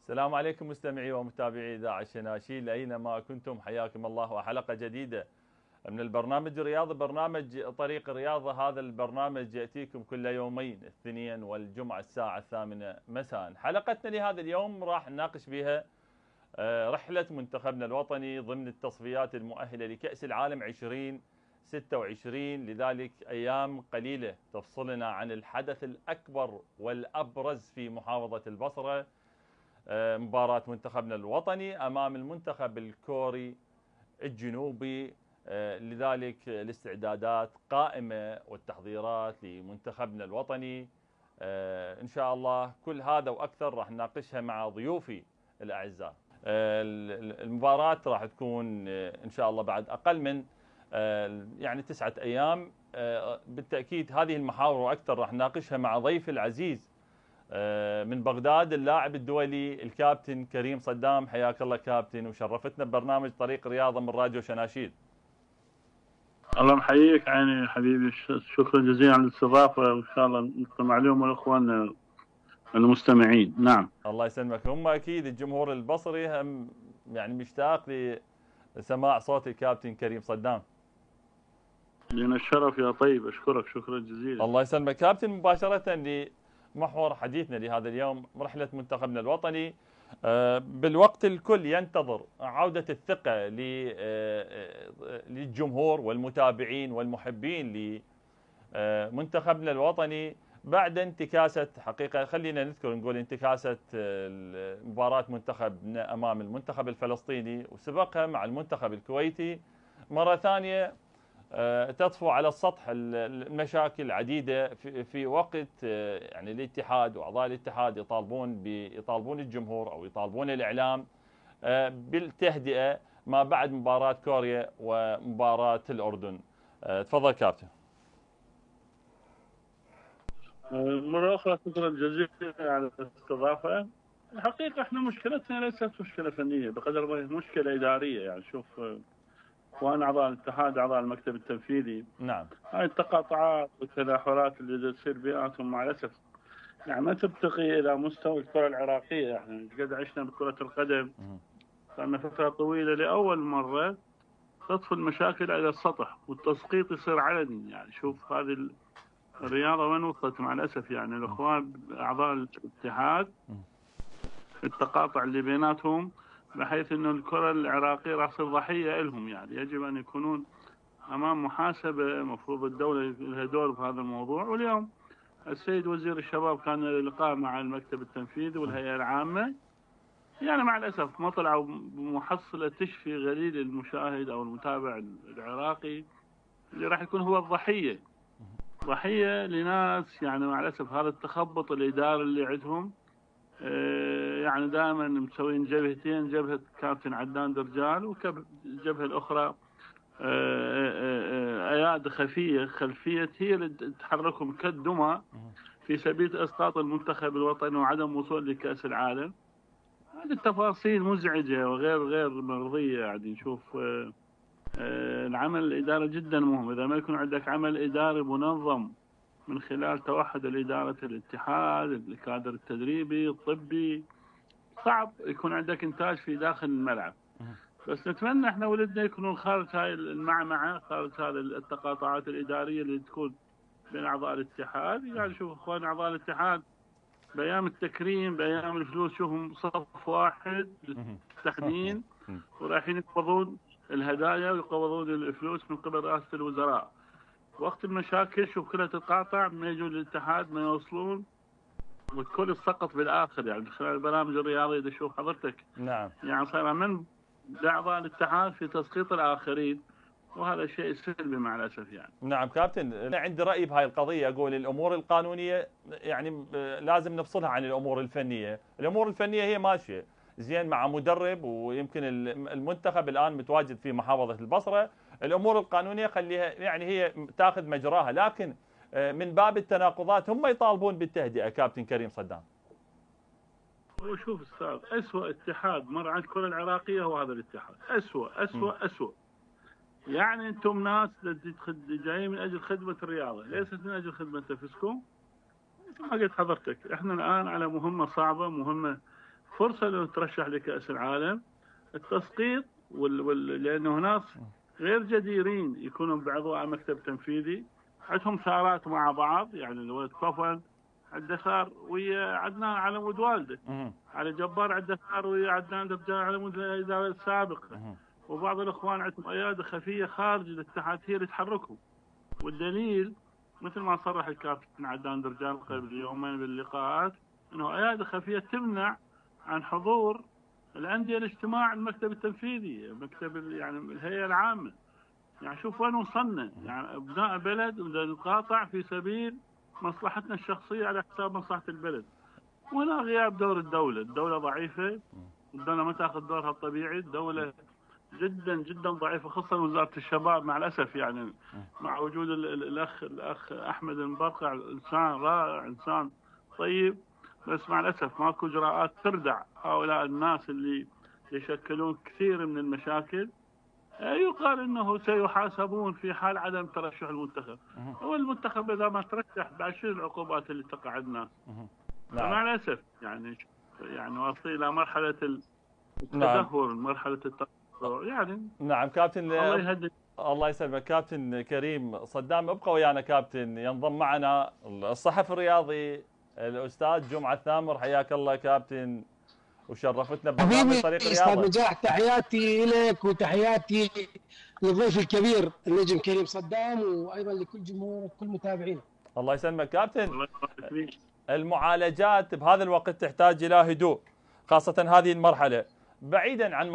السلام عليكم مستمعي ومتابعي إذاعة الشناشيل أينما كنتم، حياكم الله وحلقة جديدة من البرنامج الرياضي، برنامج طريق الرياضة. هذا البرنامج يأتيكم كل يومين، الاثنين والجمعة الساعة 8 مساء. حلقتنا لهذا اليوم راح نناقش بها رحلة منتخبنا الوطني ضمن التصفيات المؤهلة لكأس العالم 2026. لذلك أيام قليلة تفصلنا عن الحدث الأكبر والأبرز في محافظة البصرة، مباراة منتخبنا الوطني أمام المنتخب الكوري الجنوبي. لذلك الاستعدادات قائمة والتحضيرات لمنتخبنا الوطني. إن شاء الله كل هذا وأكثر راح نناقشها مع ضيوفي الأعزاء. المباراة راح تكون إن شاء الله بعد أقل من يعني 9 أيام. بالتأكيد هذه المحاور وأكثر راح نناقشها مع ضيفي العزيز من بغداد، اللاعب الدولي الكابتن كريم صدام. حياك الله كابتن، وشرفتنا ببرنامج طريق رياضة من راديو شناشيل. الله محييك عيني حبيبي، شكرا جزيلا على الاستضافة، وإن شاء الله نستمع لهم والإخوان المستمعين. نعم الله يسلمك. هم أكيد الجمهور البصري هم يعني مشتاق لسماع صوت الكابتن كريم صدام. لنا الشرف يا طيب، أشكرك شكرا جزيلا. الله يسلمك كابتن. مباشرة لمحور حديثنا لهذا اليوم، رحلة منتخبنا الوطني. بالوقت الكل ينتظر عودة الثقة للجمهور والمتابعين والمحبين لمنتخبنا الوطني بعد انتكاسة، حقيقة خلينا نذكر نقول انتكاسة مباراة منتخبنا أمام المنتخب الفلسطيني، وسبقها مع المنتخب الكويتي. مرة ثانية تطفو على السطح المشاكل العديدة في وقت يعني الاتحاد وأعضاء الاتحاد يطالبون الجمهور أو يطالبون الإعلام بالتهدئة ما بعد مباراة كوريا ومباراة الأردن. تفضل كابتن. مرة أخرى شكرا جزيلا على الاستضافة. الحقيقة احنا مشكلتنا ليست مشكلة فنية بقدر ما هي مشكلة إدارية. يعني شوف، وأنا أعضاء الاتحاد، أعضاء المكتب التنفيذي، نعم، هاي التقاطعات والتداخلات اللي تصير بيناتهم مع الأسف يعني ما ترتقي إلى مستوى الكرة العراقية. يعني قد عشنا بكرة القدم، صارنا فترة طويلة لأول مرة تطفو المشاكل على السطح والتسقيط يصير علني. يعني شوف هذه الرياضة وين وصلت مع الأسف. يعني الأخوان أعضاء الاتحاد التقاطع اللي بيناتهم بحيث أنه الكرة العراقية راح تصير ضحية لهم. يعني يجب أن يكونون أمام محاسبة، مفروض الدولة لها دور في هذا الموضوع. واليوم السيد وزير الشباب كان لقاء مع المكتب التنفيذي والهيئة العامة، يعني مع الأسف ما طلعوا بمحصلة تشفي غليل المشاهد أو المتابع العراقي اللي راح يكون هو الضحية، ضحية لناس يعني مع الأسف هذا التخبط الإداري اللي عندهم. يعني دائما مسوين جبهتين، جبهة كابتن عدنان درجال والجبهة الأخرى أيادي خفية خلفية هي اللي تحركهم كالدمى في سبيل إسقاط المنتخب الوطني وعدم وصول لكأس العالم. هذه التفاصيل مزعجة وغير مرضية. يعني نشوف العمل الإداري جدا مهم. إذا ما يكون عندك عمل إداري منظم من خلال توحد الإدارة الاتحاد، الكادر التدريبي الطبي، صعب يكون عندك إنتاج في داخل الملعب. بس نتمنى احنا ولدنا يكونون خارج هاي المعمعة، خارج هذه التقاطعات الإدارية اللي تكون بين أعضاء الاتحاد. يعني شوف إخوان أعضاء الاتحاد بأيام التكريم، بأيام الفلوس، شوفهم صف واحد للتحنين ورايحين يقبضون الهدايا ويقبضون الفلوس من قبل رئاسة الوزراء. وقت المشاكل شوف كلها تتقاطع، ما يجون للاتحاد ما يوصلون، والكل يسقط بالآخر. يعني خلال البرامج الرياضية إذا شوف حضرتك، نعم، يعني صار من أعضاء الاتحاد في تسقيط الآخرين، وهذا شيء سلبي مع الأسف. يعني نعم كابتن، أنا عندي رأي بهاي القضية. أقول الأمور القانونية يعني لازم نفصلها عن الأمور الفنية. الأمور الفنية هي ماشية زين مع مدرب، ويمكن المنتخب الآن متواجد في محافظة البصرة. الأمور القانونية خليها يعني هي تاخذ مجراها، لكن من باب التناقضات هم يطالبون بالتهدئة. كابتن كريم صدام، وشوف أستاذ، أسوأ اتحاد مر على الكرة العراقية هو هذا الاتحاد. أسوأ. يعني أنتم ناس جايين من أجل خدمة الرياضة، ليست من أجل خدمة نفسكم. ما قلت حضرتك احنا الآن على مهمة صعبة، مهمة فرصه انه ترشح لكاس العالم. التسقيط لانه ناس غير جديرين يكونوا باعضاء مكتب تنفيذي، عندهم ثارات مع بعض، يعني الولد كوفن عنده ثار ويا عدنان على مود والده، علي جبار عنده ثار ويا عدنان درجان على مود الاداره السابقه، وبعض الاخوان عندهم ايادي خفيه خارج الاتحاد هي اللي تحركهم. والدليل مثل ما صرح الكابتن عدنان درجان قبل يومين باللقاءات انه ايادي خفيه تمنع عن حضور الانديه الاجتماع المكتب التنفيذي، مكتب يعني الهيئه العامه. يعني شوف وين وصلنا، يعني ابناء بلد ونقاطع في سبيل مصلحتنا الشخصيه على حساب مصلحه البلد. وهنا غياب دور الدوله، الدوله ضعيفه، الدوله ما تاخذ دورها الطبيعي، الدوله جدا جدا ضعيفه، خصوصا وزاره الشباب مع الاسف، يعني مع وجود الاخ احمد المبرقع، انسان رائع، انسان طيب، بس مع الاسف ماكو اجراءات تردع هؤلاء الناس اللي يشكلون كثير من المشاكل. يقال انه سيحاسبون في حال عدم ترشح المنتخب. هو المنتخب اذا ما ترشح بعد شنو العقوبات اللي تقع على الناس؟ مع الاسف يعني واصلين الى مرحله التدهور، مرحله التطور يعني. نعم كابتن، الله يهديك. الله يسلمك. كابتن كريم صدام ابقى ويانا كابتن. ينضم معنا الصحفي الرياضي الاستاذ جمعه الثامر. حياك الله كابتن وشرفتنا ببرنامج طريق الرياضه. نجاح، تحياتي لك وتحياتي للضيف الكبير النجم كريم صدام، وايضا لكل جمهورك كل متابعينا. الله يسلمك كابتن. المعالجات بهذا الوقت تحتاج الى هدوء، خاصه هذه المرحله، بعيدا عن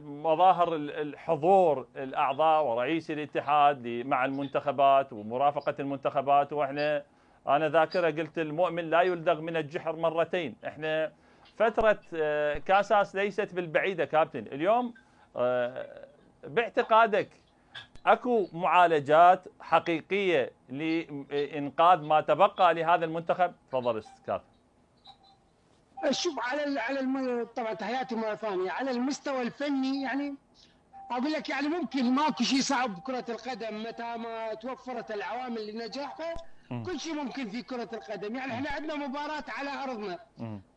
مظاهر الحضور الاعضاء ورئيس الاتحاد مع المنتخبات ومرافقه المنتخبات. واحنا انا ذاكره قلت المؤمن لا يلدغ من الجحر مرتين. احنا فتره كاساس ليست بالبعيده كابتن. اليوم باعتقادك اكو معالجات حقيقيه لانقاذ ما تبقى لهذا المنتخب؟ تفضل كابتن. شوف طبعا تحياتي مره ثانيه. على المستوى الفني يعني اقول لك يعني ممكن ماكو شيء صعب بكره القدم متى ما توفرت العوامل لنجاحها. كل شيء ممكن في كره القدم. يعني احنا عندنا مباراه على ارضنا،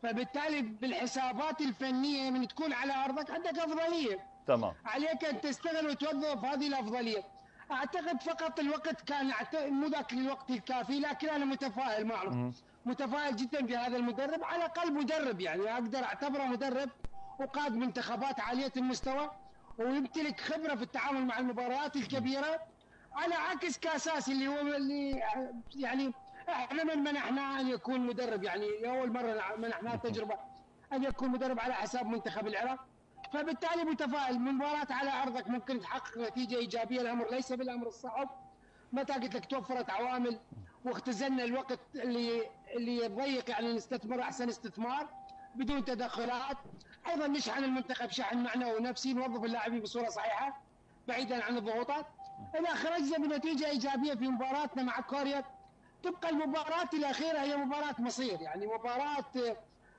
فبالتالي بالحسابات الفنيه من تكون على ارضك عندك افضليه. تمام. عليك ان تستغل وتوظف هذه الافضليه. اعتقد فقط الوقت كان مو ذاك الوقت الكافي، لكن انا متفائل معه، متفائل جدا بهذا المدرب. على الاقل مدرب، يعني اقدر اعتبره مدرب وقاد منتخبات عاليه المستوى ويمتلك خبره في التعامل مع المباريات الكبيره، على عكس كاساس اللي يعني احنا من منحناه ان يكون مدرب، يعني اول مره منحناه تجربه ان يكون مدرب على حساب منتخب العراق. فبالتالي متفائل. من مباراه على ارضك ممكن تحقق نتيجه ايجابيه، الامر ليس بالامر الصعب. متى قلت لك توفرت عوامل واختزلنا الوقت اللي يضيق، يعني نستثمر احسن استثمار بدون تدخلات. ايضا نشحن المنتخب شحن معنوي ونفسي، نوظف اللاعبين بصوره صحيحه بعيدا عن الضغوطات. اذا خرجنا بنتيجه ايجابيه في مباراتنا مع كوريا، تبقى المباراه الاخيره هي مباراه مصير، يعني مباراه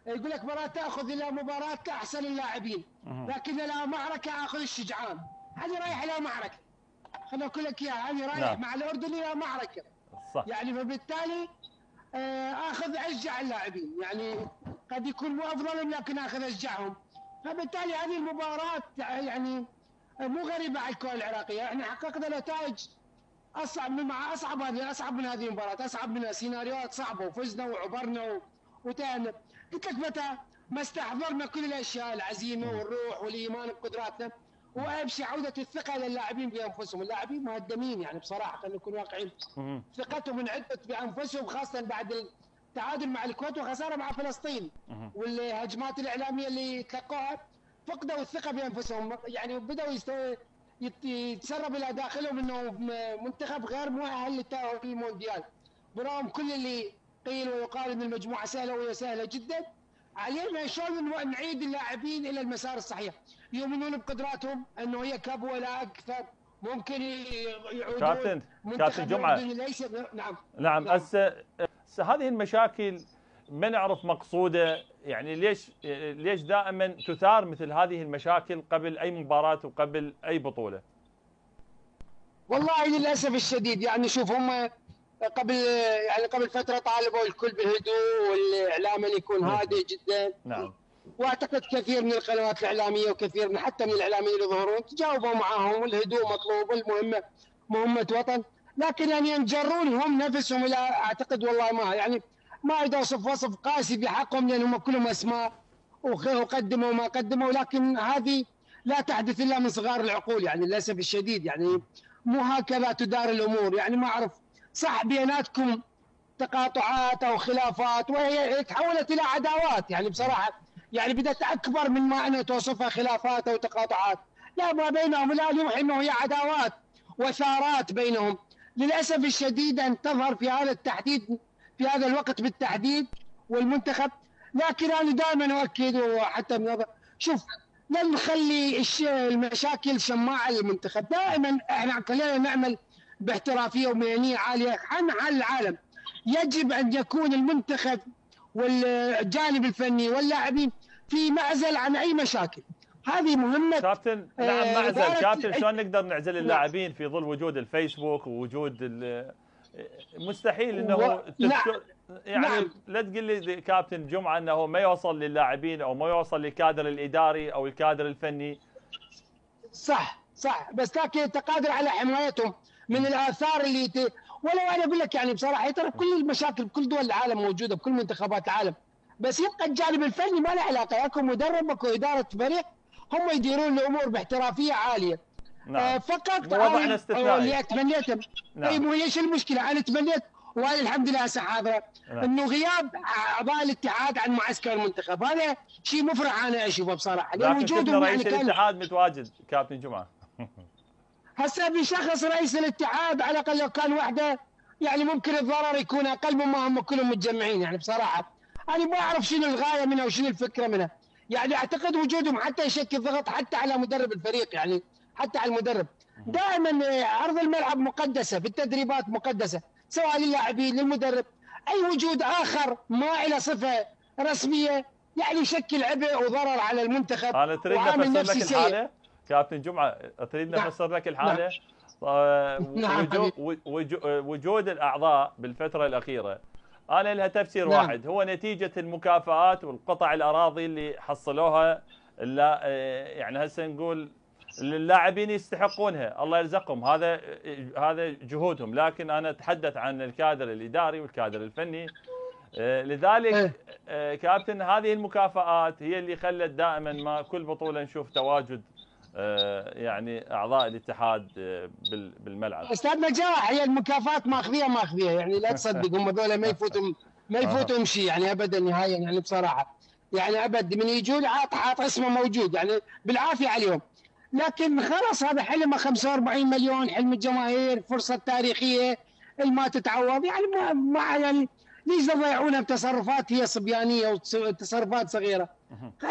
يقول لك مباراه تاخذ الى مباراه احسن اللاعبين، لكن الى معركه اخذ الشجعان. هذه رايح الى معركه، خليني اقول لك اياها، هذه رايح مع الاردن الى معركه صح. يعني فبالتالي اخذ اشجع اللاعبين، يعني قد يكون مو افضلهم لكن اخذ اشجعهم. فبالتالي هذه المباراه يعني مو غريبه على الكره العراقيه. احنا حققنا نتائج اصعب من هذه المباراه، اصعب من سيناريوهات صعبه، وفزنا وعبرنا وتأهلنا. قلت لك متى ما استحضرنا كل الاشياء، العزيمه والروح والايمان بقدراتنا، واهم شيء عوده الثقه للاعبين بانفسهم. اللاعبين مهدمين يعني بصراحه، خلينا نكون واقعيين. ثقتهم انعدت بانفسهم، خاصه بعد التعادل مع الكويت وخساره مع فلسطين والهجمات الاعلاميه اللي تلقوها. فقدوا الثقه بانفسهم، يعني بداوا يتسرب الى داخلهم انه منتخب غير مؤهل للتاهل للمونديال، برغم كل اللي قيل ويقال ان المجموعه سهله وهي سهله جدا. علينا شلون نعيد اللاعبين الى المسار الصحيح، يؤمنون بقدراتهم انه هي كب ولا اكثر، ممكن يعودون. كابتن جمعه نعم هسه هذه المشاكل ما نعرف مقصوده، يعني ليش دائما تثار مثل هذه المشاكل قبل اي مباراه وقبل اي بطوله؟ والله للاسف الشديد، يعني شوف هم قبل يعني قبل فتره طالبوا الكل بالهدوء والاعلام ان يكون هادئ جدا. نعم. واعتقد كثير من القنوات الاعلاميه وكثير من حتى من الاعلاميين اللي يظهرون تجاوبوا معاهم، والهدوء مطلوب، والمهمه مهمه وطن. لكن يعني ينجرون هم نفسهم الى اعتقد والله ما يعني ما اريد اوصف وصف قاسي بحقهم لان هم كلهم اسماء وقدموا ما قدموا، لكن هذه لا تحدث الا من صغار العقول يعني للاسف الشديد. يعني مو هكذا تدار الامور. يعني ما اعرف صح بيناتكم تقاطعات او خلافات وهي تحولت الى عداوات يعني بصراحه، يعني بدات اكبر من ما انا توصفها خلافات او تقاطعات. لا، ما بينهم لا يوحي انه هي عداوات وثارات بينهم للاسف الشديد ان تظهر في هذا التحديد في هذا الوقت بالتحديد والمنتخب. لكن انا دائما اؤكد وحتى من شوف لن نخلي المشاكل شماعه للمنتخب. دائما احنا كلنا نعمل باحترافيه ومهنيه عاليه عن العالم. يجب ان يكون المنتخب والجانب الفني واللاعبين في معزل عن اي مشاكل. هذه مهمه كابتن. نعم معزل كابتن. شلون نقدر نعزل اللاعبين في ظل وجود الفيسبوك ووجود مستحيل انه يعني نعم. لا تقول لي كابتن جمعه انه ما يوصل للاعبين او ما يوصل للكادر الاداري او الكادر الفني. صح بس لكن انت قادر على حمايتهم من الاثار اللي ولو انا اقول لك يعني بصراحه ترى كل المشاكل بكل دول العالم موجوده بكل منتخبات العالم، بس يبقى الجانب الفني ما له علاقه. اكو مدرب اكو اداره فريق هم يديرون الامور باحترافيه عاليه. نعم. فقط وضعنا استثنائي اللي اتمنيته. نعم. طيب ايش المشكله؟ انا تمنيت وهذه الحمد لله هسه حاضره. نعم. انه غياب اعضاء الاتحاد عن معسكر المنتخب هذا شيء مفرح انا اشوفه بصراحه. لكن وجودهم رئيس يعني الاتحاد متواجد كابتن جمعه. هسه بشخص رئيس الاتحاد على الاقل لو كان وحده يعني ممكن الضرر يكون اقل مما هم كلهم متجمعين. يعني بصراحه انا ما اعرف شنو الغايه منها وشنو الفكره منها. يعني اعتقد وجودهم حتى يشكل ضغط حتى على مدرب الفريق، يعني حتى على المدرب. دائما ارض الملعب مقدسه، في التدريبات مقدسه سواء للاعبين للمدرب. اي وجود اخر ما له صفه رسميه يعني يشكل عبء وضرر على المنتخب. انا تريد افسر لك الحاله كابتن جمعه، تريد افسر لك الحاله. وجود الاعضاء بالفتره الاخيره انا لها تفسير واحد، هو نتيجه المكافآت والقطع الاراضي اللي حصلوها. يعني هسه نقول اللاعبين يستحقونها، الله يرزقهم، هذا جهودهم، لكن انا اتحدث عن الكادر الاداري والكادر الفني. لذلك كابتن هذه المكافآت هي اللي خلت دائما ما كل بطوله نشوف تواجد يعني اعضاء الاتحاد بالملعب. استاذ نجاح، هي المكافآت ماخذيه يعني لا تصدق هم هذول ما يفوتهم شيء يعني ابدا نهائيا يعني بصراحه. يعني ابد من يجون حاط اسمه موجود يعني بالعافيه عليهم. لكن خلاص هذا حلمه 45 مليون، حلم الجماهير، فرصه تاريخيه ما تتعوض. يعني ما يعني ليش يضيعونها بتصرفات هي صبيانيه وتصرفات صغيره؟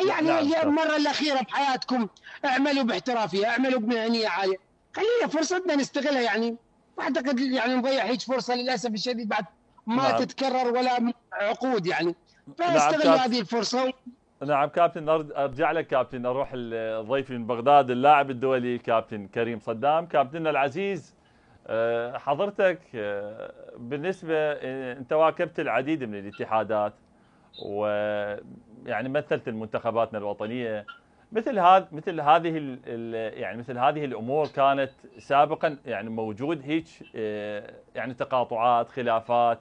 يعني المره الاخيره بحياتكم اعملوا باحترافيه، اعملوا بمهنيه عاليه، خلينا فرصتنا نستغلها. يعني اعتقد يعني نضيع هيك فرصه للاسف الشديد بعد ما تتكرر ولا عقود يعني. فاستغل هذه الفرصه. نعم كابتن، ارجع لك كابتن، اروح ضيفي من بغداد اللاعب الدولي كابتن كريم صدام. كابتننا العزيز، حضرتك بالنسبه انت واكبت العديد من الاتحادات ويعني مثلت منتخباتنا الوطنيه. مثل هذه الامور كانت سابقا يعني موجود هيك يعني تقاطعات خلافات،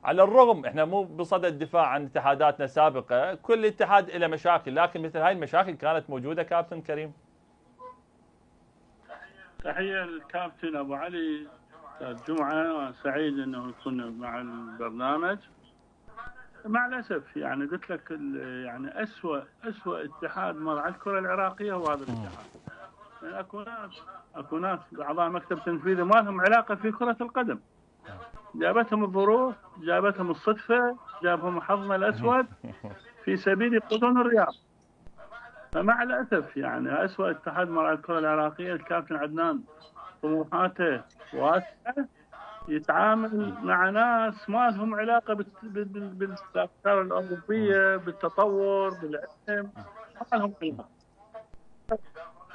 على الرغم احنا مو بصدد الدفاع عن اتحاداتنا السابقه، كل اتحاد له مشاكل، لكن مثل هاي المشاكل كانت موجوده كابتن كريم. تحيه للكابتن ابو علي جمعه، سعيد انه يكون مع البرنامج. مع الاسف يعني قلت لك يعني اسوء اتحاد مر على الكره العراقيه هو هذا الاتحاد. يعني اكو ناس اعضاء مكتب تنفيذي ما لهم علاقه في كره القدم، جابتهم الظروف، جابتهم الصدفه، جابهم حظنا الاسود في سبيل يقودون الرياض. فمع الاسف يعني اسوء اتحاد مر على الكره العراقيه الكابتن عدنان طموحاته واسعه، يتعامل مع ناس ما لهم علاقه بالافكار الاوروبيه، بالتطور، بالعلم، ما لهم علاقه.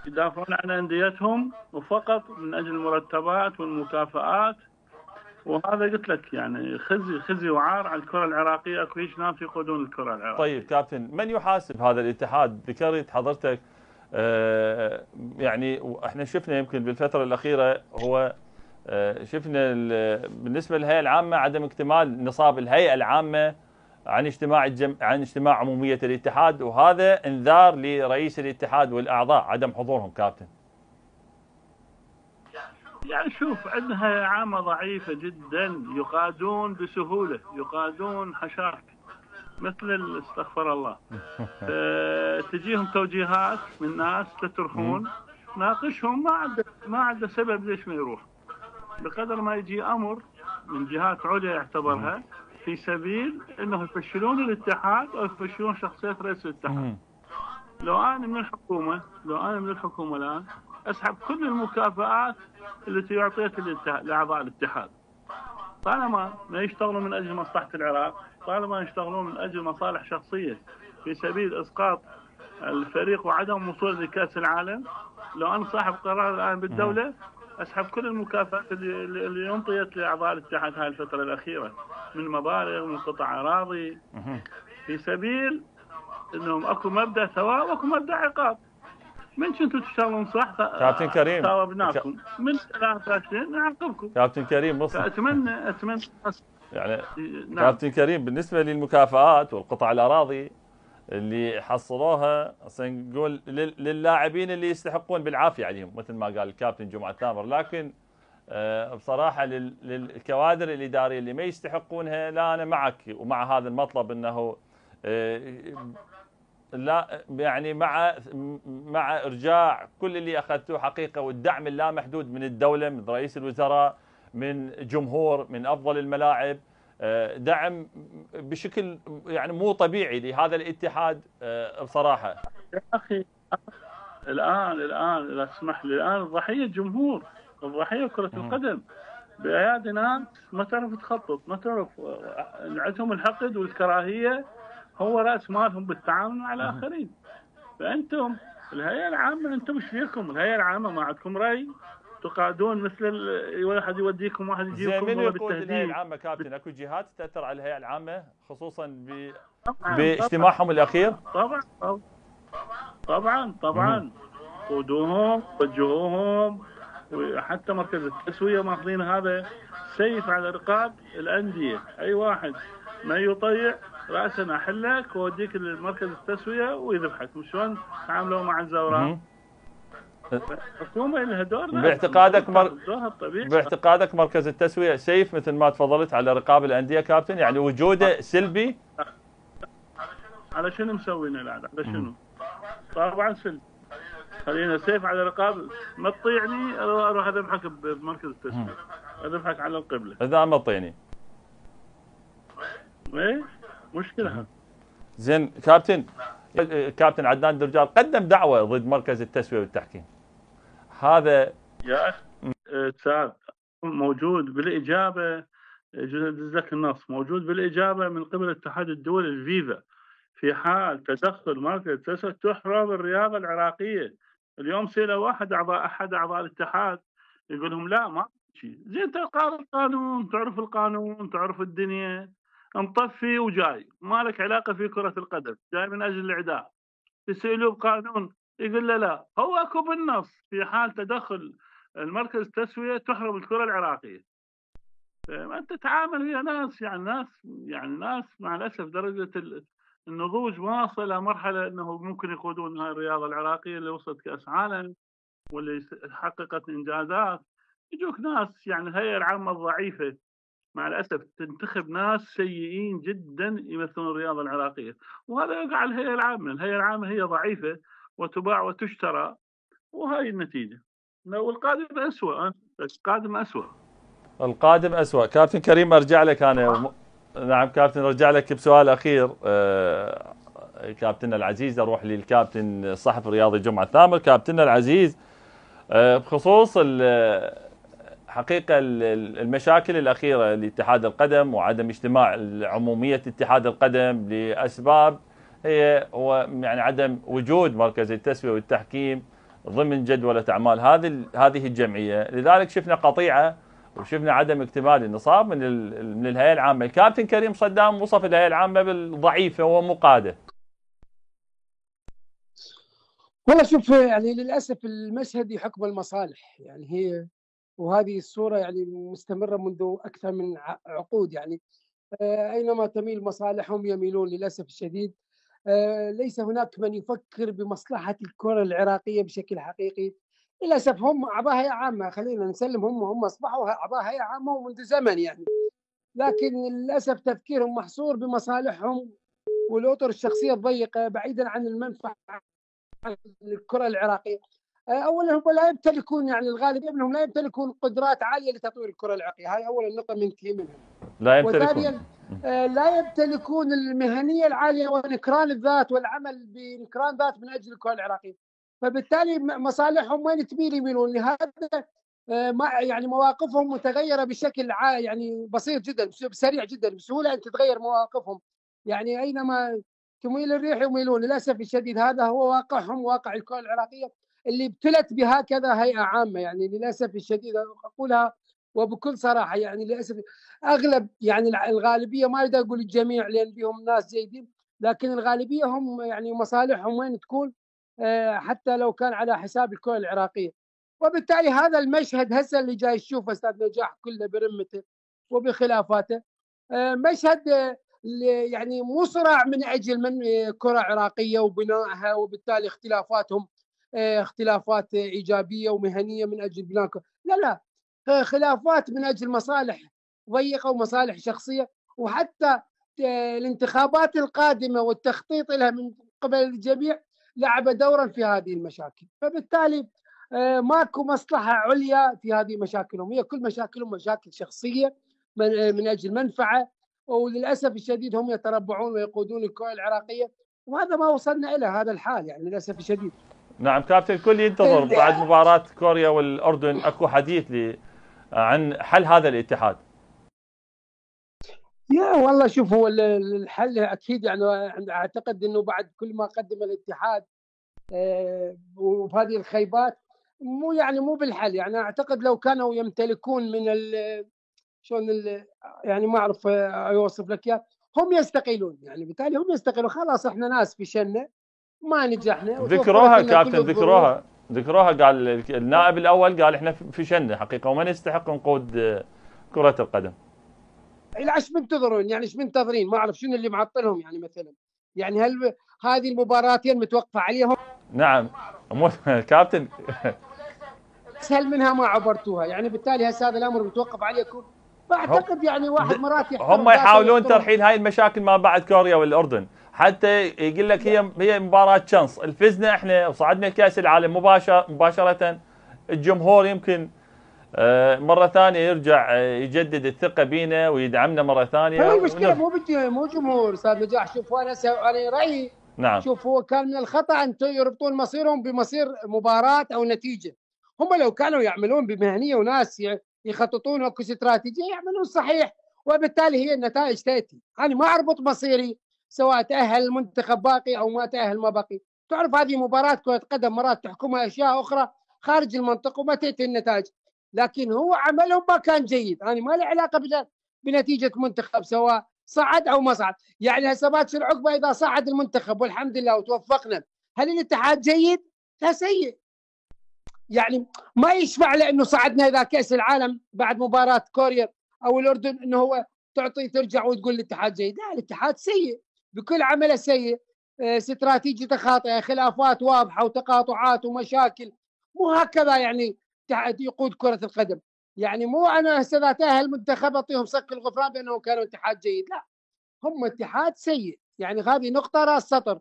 يدافعون عن انديتهم وفقط من اجل المرتبات والمكافآت وهذا قلت لك يعني خزي وعار على الكره العراقيه، اكو هيك ناس يقودون الكره العراقيه. طيب كابتن، من يحاسب هذا الاتحاد؟ ذكرت حضرتك يعني احنا شفنا يمكن بالفتره الاخيره هو شفنا بالنسبه للهيئه العامه عدم اكتمال نصاب الهيئه العامه عن اجتماع عموميه الاتحاد، وهذا انذار لرئيس الاتحاد والاعضاء عدم حضورهم كابتن. يعني شوف، عندنا هيئه عامه ضعيفه جدا، يقادون بسهوله، يقادون حشاك مثل استغفر الله. تجيهم توجيهات من ناس تتركون، ناقشهم، ما عنده سبب ليش ما يروح. بقدر ما يجي امر من جهات عليا يعتبرها في سبيل انه يفشلون الاتحاد او يفشلون شخصيه رئيس الاتحاد. لو انا من الحكومه الان اسحب كل المكافآت التي اعطيت لاعضاء الاتحاد، طالما ما يشتغلون من اجل مصلحه العراق، طالما يشتغلون من اجل مصالح شخصيه في سبيل اسقاط الفريق وعدم وصول لكاس العالم. لو انا صاحب قرار الان بالدوله اسحب كل المكافآت اللي انطيت لاعضاء الاتحاد هاي الفتره الاخيره من مبالغ، من قطع اراضي، في سبيل انهم اكو مبدا ثواب واكو مبدا عقاب. من كنتوا تشتغلون صح كابتن كريم ثاوبناكم، من كلام فاشلين نعاقبكم. كابتن كريم اتمنى يعني نعم. كابتن كريم، بالنسبه للمكافآت والقطع الاراضي اللي حصلوها نقول للاعبين اللي يستحقون بالعافيه عليهم مثل ما قال الكابتن جمعه ثامر، لكن بصراحه للكوادر الاداريه اللي ما يستحقونها، لا انا معك ومع هذا المطلب انه لا يعني مع ارجاع كل اللي اخذتوه حقيقه، والدعم اللامحدود من الدوله، من رئيس الوزراء، من جمهور، من افضل الملاعب، دعم بشكل يعني مو طبيعي لهذا الاتحاد بصراحه. يا اخي الان لا تسمح لي، الان الضحيه الجمهور، الضحيه كره القدم بايادي ناس ما تعرف تخطط، ما تعرف، عندهم الحقد والكراهيه هو راس مالهم بالتعامل مع الاخرين. فانتم الهيئه العامه، انتم ايش فيكم؟ الهيئه العامه ما عندكم راي؟ تقادون مثل واحد يوديكم واحد يجيبكم. من يقود الهيئه العامه كابتن؟ اكو جهات تاثر على الهيئه العامه خصوصا باجتماعهم الاخير؟ طبعا قودوهم، وجهوهم، وحتى مركز التسويه ماخذين هذا سيف على رقاب الانديه. اي واحد ما يطيع راسا احلك واوديك لمركز التسويه ويذبحك. وشلون تعاملوا مع الزوراء؟ الحكومه لها دور. باعتقادك مركز التسويه سيف مثل ما تفضلت على رقاب الانديه كابتن؟ يعني وجوده سلبي؟ على شنو مسوينا الان؟ على شنو؟ طبعا سلبي. خلينا سيف على رقاب، ما تطيعني اروح اذبحك بمركز التسويه، اذبحك على القبله اذا ما تطيني. ايه مشكله. زين كابتن عدنان درجال قدم دعوه ضد مركز التسويه والتحكيم، هذا يا اخي استاذ موجود بالاجابه، لك النص موجود بالاجابه من قبل الاتحاد الدولي الفيفا، في حال تدخل مركز التسويه تحرم الرياضه العراقيه. اليوم سئلوا احد اعضاء الاتحاد يقول لهم لا ما شيء. زين تقرا القانون، تعرف القانون، تعرف الدنيا، مطفي وجاي، ما لك علاقه في كره القدم، جاي من اجل الاعداء. تسألوه بقانون يقول له لا، هو اكو بالنص في حال تدخل المركز التسويه تحرم الكره العراقيه. فانت تتعامل ويا ناس يعني ناس مع الاسف درجه النضوج واصله الى مرحله انه ممكن يقودون هاي الرياضه العراقيه اللي وصلت كاس عالم واللي حققت انجازات. يجوك ناس يعني الهيئه العامه الضعيفه مع الاسف تنتخب ناس سيئين جدا يمثلون الرياضه العراقيه، وهذا يقع على الهيئه العامه. الهيئه العامه هي ضعيفه وتباع وتشترى، وهاي النتيجه. والقادم اسوء، القادم اسوء. كابتن كريم ارجع لك انا نعم كابتن، ارجع لك بسؤال اخير. كابتننا العزيز، اروح للكابتن الصحفي الرياضي جمعه ثامر. كابتننا العزيز، بخصوص حقيقة المشاكل الأخيرة لاتحاد القدم وعدم اجتماع عمومية اتحاد القدم لأسباب هو يعني عدم وجود مركز التسوية والتحكيم ضمن جدولة أعمال هذه الجمعية. لذلك شفنا قطيعة وشفنا عدم اكتمال النصاب من الهيئه العامه. الكابتن كريم صدام وصف الهيئه العامه بالضعيفه ومقاده. والله شوف، يعني للاسف المشهد يحكم المصالح، يعني هي وهذه الصوره يعني مستمره منذ اكثر من عقود. يعني اينما تميل مصالحهم يميلون للاسف الشديد. ليس هناك من يفكر بمصلحه الكره العراقيه بشكل حقيقي. للاسف هم اعضاء هيئه عامه، خلينا نسلم، هم اصبحوا اعضاء هيئه عامه ومنذ زمن يعني، لكن للاسف تفكيرهم محصور بمصالحهم والاطر الشخصيه الضيقه بعيدا عن المنفعه للكره العراقيه. اولا هم لا يمتلكون، يعني الغالبيه منهم لا يمتلكون قدرات عاليه لتطوير الكره العراقيه، هاي اول نقطه ننتهي منها. لا يمتلكون. وثانيا لا يمتلكون المهنيه العاليه ونكران الذات والعمل بنكران ذات من اجل الكره العراقيه. فبالتالي مصالحهم وين تميل يميلون لهذا. يعني مواقفهم متغيره بشكل يعني بسيط جدا، سريع جدا، بسهوله ان تتغير مواقفهم. يعني اينما تميل الريح يميلون للاسف الشديد. هذا هو واقعهم، واقع الكره العراقيه اللي ابتلت بهكذا هيئه عامه. يعني للاسف الشديد اقولها وبكل صراحه، يعني للاسف اغلب، يعني الغالبيه، ما اريد اقول الجميع لان بهم ناس جيدين، لكن الغالبيه هم يعني مصالحهم وين تكون، حتى لو كان على حساب الكره العراقيه. وبالتالي هذا المشهد هسه اللي جاي تشوفه استاذ نجاح كله برمته وبخلافاته، مشهد يعني مو صراع من اجل من كره عراقيه وبنائها، وبالتالي اختلافاتهم اختلافات ايجابيه ومهنيه من اجل بناء، لا، خلافات من اجل مصالح ضيقه ومصالح شخصيه. وحتى الانتخابات القادمه والتخطيط لها من قبل الجميع لعب دورا في هذه المشاكل. فبالتالي ماكو مصلحه عليا في هذه مشاكلهم، هي كل مشاكلهم مشاكل شخصيه من اجل منفعه. وللاسف الشديد هم يتربعون ويقودون الكره العراقيه، وهذا ما وصلنا الى هذا الحال يعني للاسف الشديد. نعم كابتن، الكل ينتظر بعد مباراة كوريا والأردن أكو حديث عن حل هذا الاتحاد. يا والله شوف، هو الحل أكيد، يعني أعتقد أنه بعد كل ما قدم الاتحاد وهذه الخيبات مو بالحل. يعني أعتقد لو كانوا يمتلكون من شلون يعني ما أعرف أوصف لك إياه، هم يستقيلون. يعني بالتالي هم يستقيلون، خلاص إحنا ناس فشلنا ما نجحنا. ذكروها كابتن، ذكروها قال النائب الاول، قال احنا فشلنا حقيقه وما نستحق نقود كره القدم. ايش منتظرون؟ يعني ايش منتظرين؟ ما اعرف شنو اللي معطلهم يعني مثلا. يعني هل هذه المباراتين متوقفه عليهم؟ نعم كابتن هل منها ما عبرتوها؟ يعني بالتالي هسه هذا الامر متوقف عليكم. فاعتقد يعني واحد مرات هم يحاولون ترحيل هاي المشاكل ما بعد كوريا والاردن، حتى يقول لك هي مباراه شانس، الفزنا احنا وصعدنا كاس العالم مباشره، الجمهور يمكن مره ثانيه يرجع يجدد الثقه بينا ويدعمنا مره ثانيه. هو المشكله مو جمهور استاذ نجاح. شوف انا رايي، نعم، شوف هو كان من الخطا ان يربطون مصيرهم بمصير مباراه او نتيجه. هم لو كانوا يعملون بمهنيه وناس يخططون اكو استراتيجيه يعملون صحيح، وبالتالي هي النتائج تاتي. انا ما اربط مصيري سواء تاهل المنتخب باقي او ما تاهل ما باقي. تعرف هذه مباراه كره قدم مرات تحكمها اشياء اخرى خارج المنطق وما تاتي النتائج، لكن هو عملهم ما كان جيد. انا ما له علاقه بنتيجه منتخب سواء صعد او ما صعد. يعني هسه باكر عقبه اذا صعد المنتخب والحمد لله وتوفقنا، هل الاتحاد جيد؟ لا، سيء. يعني ما يشفع لانه صعدنا اذا كاس العالم بعد مباراه كوريا او الاردن انه هو ترجع وتقول الاتحاد جيد. لا، الاتحاد سيء بكل عمله سيء، استراتيجيته خاطئه، خلافات واضحه وتقاطعات ومشاكل. مو هكذا يعني يقود كره القدم. يعني مو انا هسه اذا تاهل المنتخب اعطيهم صك الغفران بانهم كانوا اتحاد جيد، لا، هم اتحاد سيء. يعني هذه نقطه راس سطر.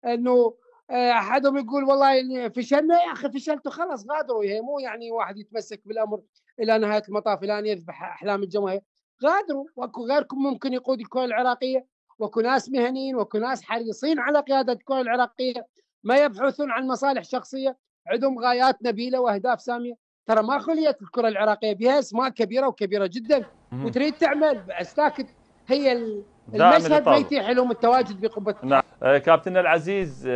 انه احدهم يقول والله فشلنا، يا اخي فشلتوا خلاص غادروا. هي مو يعني واحد يتمسك بالامر الى نهايه المطاف الان يذبح احلام الجماهير. غادروا، واكو غيركم ممكن يقود الكره العراقيه، واكو ناس مهنيين، واكو ناس حريصين على قياده الكره العراقيه، ما يبحثون عن مصالح شخصيه، عندهم غايات نبيله واهداف ساميه. ترى ما خليت الكره العراقيه بها اسماء كبيره وكبيره جدا وتريد تعمل، بس لكن هي المشهد ما يتيح لهم التواجد بقبه. نعم كابتن العزيز،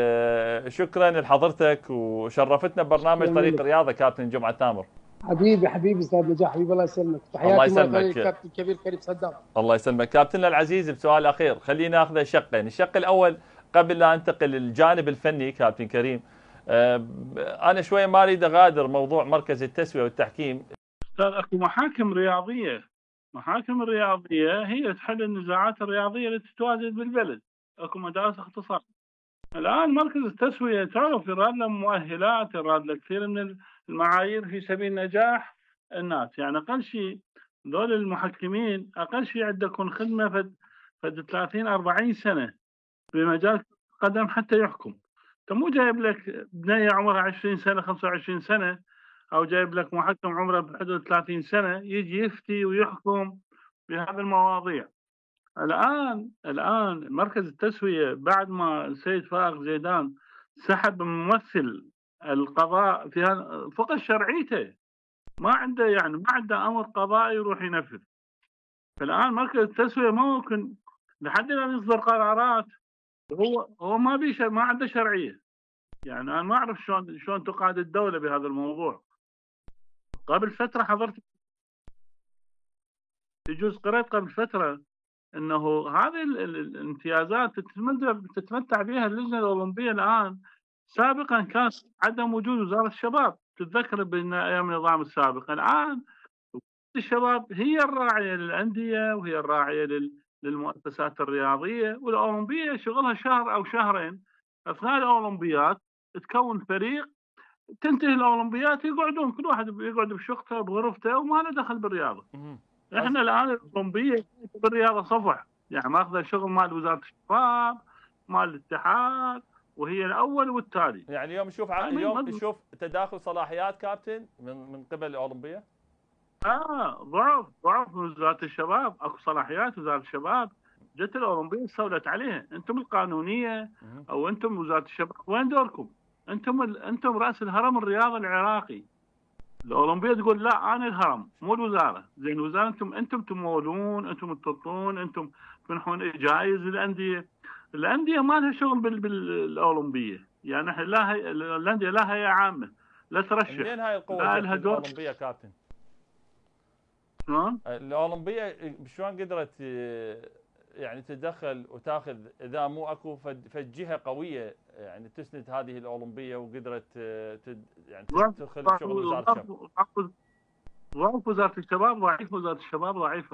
شكرا لحضرتك وشرفتنا ببرنامج طريق الرياضه كابتن جمعه تامر. حبيبي استاذ نجاح، حبيبي الله يسلمك. الله تحياتي يسلمك. الكابتن الكبير كريم صدام. الله يسلمك كابتننا العزيز. بسؤال اخير خلينا ناخذه شقين. الشق الاول قبل لا انتقل للجانب الفني كابتن كريم، انا شويه ما اريد اغادر موضوع مركز التسويه والتحكيم. استاذ اكو محاكم رياضيه، محاكم الرياضيه هي تحل النزاعات الرياضيه اللي تتواجد بالبلد. اكو مدارس اختصاص. الان مركز التسويه تعرف يراد له مؤهلات، يراد له كثير من المعايير في سبيل نجاح الناس. يعني اقل شيء ذول المحكمين اقل شيء عنده يكون خدمه فد 30 40 سنه بمجال القدم حتى يحكم. انت مو جايب لك بنيه عمرها 20 سنه 25 سنه، او جايب لك محكم عمره بحدود 30 سنه يجي يفتي ويحكم بهذه المواضيع. الان مركز التسويه بعد ما السيد فائق زيدان سحب ممثل القضاء فيها فقد شرعيته، ما عنده امر قضائي يروح ينفذ. فالان مركز التسويه ما ممكن لحد الان يصدر قرارات، هو ما عنده شرعيه. يعني انا ما اعرف شلون تقاد الدوله بهذا الموضوع. قبل فتره حضرت، يجوز قريت قبل فتره انه هذه الامتيازات تتمتع بها اللجنه الاولمبيه الان. سابقا كان عدم وجود وزاره الشباب، تتذكر بايام النظام السابق. الان الشباب هي الراعيه للانديه وهي الراعيه للمؤسسات الرياضيه، والاولمبيه شغلها شهر او شهرين. اثناء الاولمبيات تكون فريق، تنتهي الاولمبيات يقعدون كل واحد يقعد بشقته بغرفته وما له دخل بالرياضه. احنا الان الاولمبيه بالرياضه صفح، يعني ماخذه شغل مال وزاره الشباب مال الاتحاد، وهي الاول والتالي. يعني اليوم نشوف تداخل صلاحيات كابتن من قبل الاولمبيه. ضعف من وزاره الشباب. اكو صلاحيات وزاره الشباب جت الاولمبيه استولت عليها. انتم القانونيه او انتم وزاره الشباب وين دوركم؟ انتم راس الهرم الرياضي العراقي. الاولمبيه تقول لا انا الهرم مو الوزاره. زين الوزاره انتم تمولون، انتم تطلون، انتم تمنحون جوائز للانديه. الانديه ما لها شغل بالاولمبيه. يعني احنا الانديه لا هي عامه لا ترشح. منين هاي القوه جت الاولمبيه كابتن؟ شلون؟ الاولمبيه شلون قدرت يعني تتدخل وتاخذ اذا مو اكو فجهه قويه يعني تسند هذه الاولمبيه وقدرت يعني تدخل شغل وزاره الشباب؟ ضعف وزاره الشباب ضعيف. وزاره الشباب ضعيف.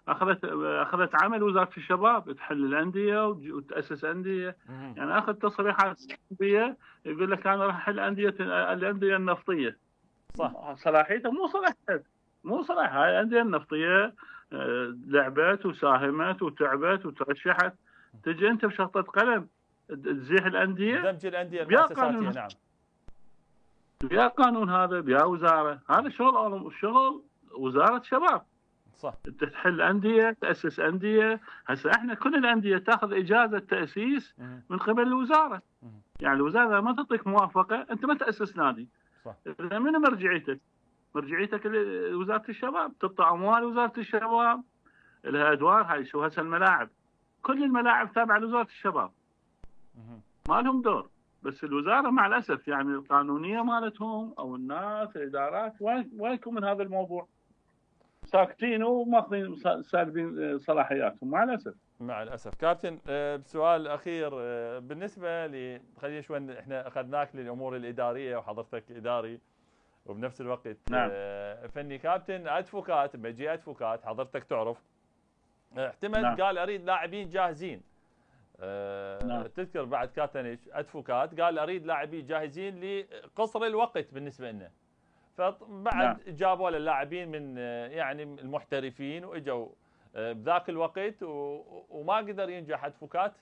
اخذت عمل وزاره الشباب تحل الانديه وتاسس انديه. يعني اخذ تصريحات الاولمبيه يقول لك انا راح احل الانديه النفطيه. صح. صلاحيته مو صلاح. هاي الانديه النفطيه لعبت وساهمت وتعبت وترشحت. تجي انت بشخطه قلم تزيح الانديه. دمج الانديه المؤسساتيه. نعم. بيا قانون هذا بيا وزاره. هذا شغل وزاره شباب. صح. تحل انديه، تاسس انديه. هسه احنا كل الانديه تاخذ اجازه تاسيس من قبل الوزاره. يعني الوزاره ما تعطيك موافقه انت ما تاسس نادي. صح. من مرجعيتك؟ مرجعيتك لوزاره الشباب. تعطي اموال وزاره الشباب، لها ادوار. هاي شو هسه الملاعب، كل الملاعب تابعه لوزاره الشباب. ما لهم دور. بس الوزاره مع الاسف يعني القانونيه مالتهم او الناس الادارات وينكم من هذا الموضوع؟ ساكتين وماخذين سالبين صلاحياتهم مع الاسف. مع الاسف. كابتن بسؤال اخير بالنسبه خلينا شوي احنا اخذناك للامور الاداريه وحضرتك اداري وبنفس الوقت نعم. فني. كابتن ادفوكات لما يجي ادفوكات حضرتك تعرف احتمل نعم. قال اريد لاعبين جاهزين. نعم. تذكر بعد كابتن ادفوكات قال اريد لاعبين جاهزين لقصر الوقت بالنسبه لنا. فبعد نعم. جابوا له اللاعبين من يعني المحترفين واجوا بذاك الوقت وما قدر ينجح ادفوكات.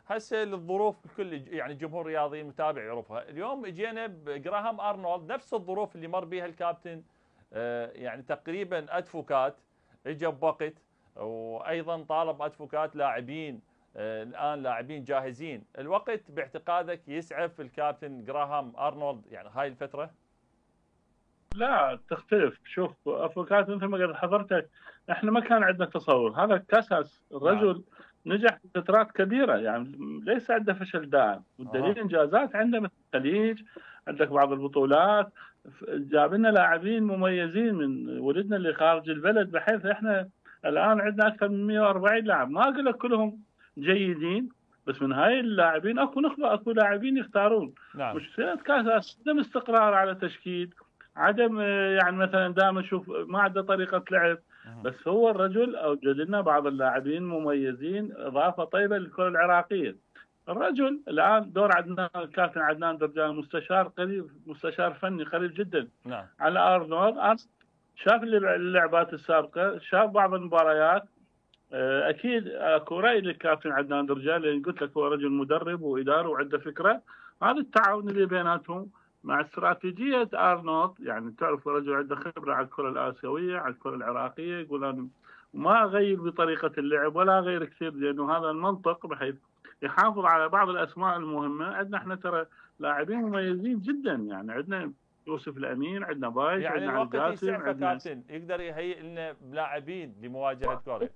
هسه للظروف الكل يعني الجمهور الرياضي المتابع يعرفها. اليوم اجينا بجراهام ارنولد نفس الظروف اللي مر بها الكابتن. يعني تقريبا ادفوكات اجى بوقت وايضا طالب ادفوكات لاعبين الان لاعبين جاهزين. الوقت باعتقادك يسعف الكابتن جراهام ارنولد يعني هاي الفتره؟ لا تختلف. شوف ادفوكات مثل ما قلت حضرتك احنا ما كان عندنا تصور. هذا كاساس الرجل نجح بفترات كبيره يعني ليس عنده فشل دائم. والدليل انجازات عنده مثل الخليج، عندك بعض البطولات. جاب لنا لاعبين مميزين من ولدنا اللي خارج البلد، بحيث احنا الان عندنا اكثر من 140 لاعب، ما اقول لك كلهم جيدين، بس من هاي اللاعبين اكو نخبه، اكو لاعبين يختارون. نعم. مشكله كاس عدم استقرار على تشكيل، عدم يعني مثلا دائما نشوف ما عنده طريقه لعب، بس هو الرجل اوجد لنا بعض اللاعبين مميزين، اضافه طيبه للكره العراقيه. الرجل الان دور عدنان، الكابتن عدنان درجان مستشار قريب، مستشار فني قريب جدا نعم. على ارنولد، شاف اللعبات السابقه، شاف بعض المباريات. اكيد اكو راي للكابتن عدنان درجان، لان قلت لك هو رجل مدرب واداره وعنده فكره. هذا التعاون اللي بيناتهم مع استراتيجيه ارنولد، يعني تعرف رجل عنده خبره على الكره الاسيويه، على الكره العراقيه، يقول انا ما اغير بطريقه اللعب ولا اغير كثير، لانه هذا المنطق بحيث يحافظ على بعض الاسماء المهمه. عندنا احنا ترى لاعبين مميزين جدا، يعني عندنا يوسف الامين، عندنا بايش، يعني عندنا الوقت القاسم، يسعفه كابتن، يقدر يهيئ لنا بلاعبين لمواجهه كوريا.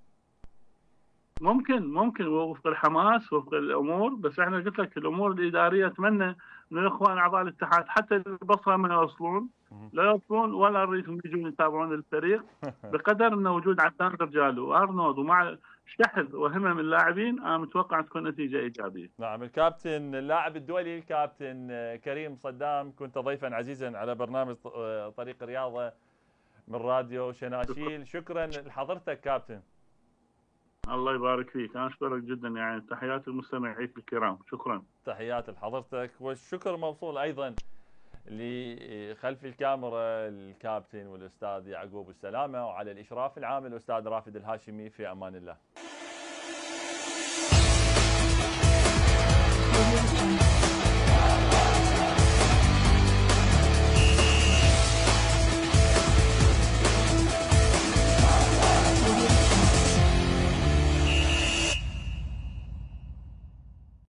ممكن وفق الحماس وفق الامور، بس احنا قلت لك الامور الاداريه اتمنى من الاخوان اعضاء الاتحاد حتى البصره ما يوصلون، لا يوصلون ولا نريدهم يجون يتابعون الفريق بقدر انه وجود عدنان درجال وارنولد ومع شحذ وهمم اللاعبين، انا متوقع تكون نتيجه ايجابيه. نعم. الكابتن اللاعب الدولي الكابتن كريم صدام، كنت ضيفا عزيزا على برنامج طريق الرياضه من راديو شناشيل. شكرا لحضرتك كابتن. الله يبارك فيك، انا اشكرك جدا، يعني تحياتي للمستمعين الكرام، شكرا. تحيات لحضرتك، والشكر موصول ايضا لخلف الكاميرا الكابتن والاستاذ يعقوب السلامه، وعلى الاشراف العام الاستاذ رافد الهاشمي. في امان الله.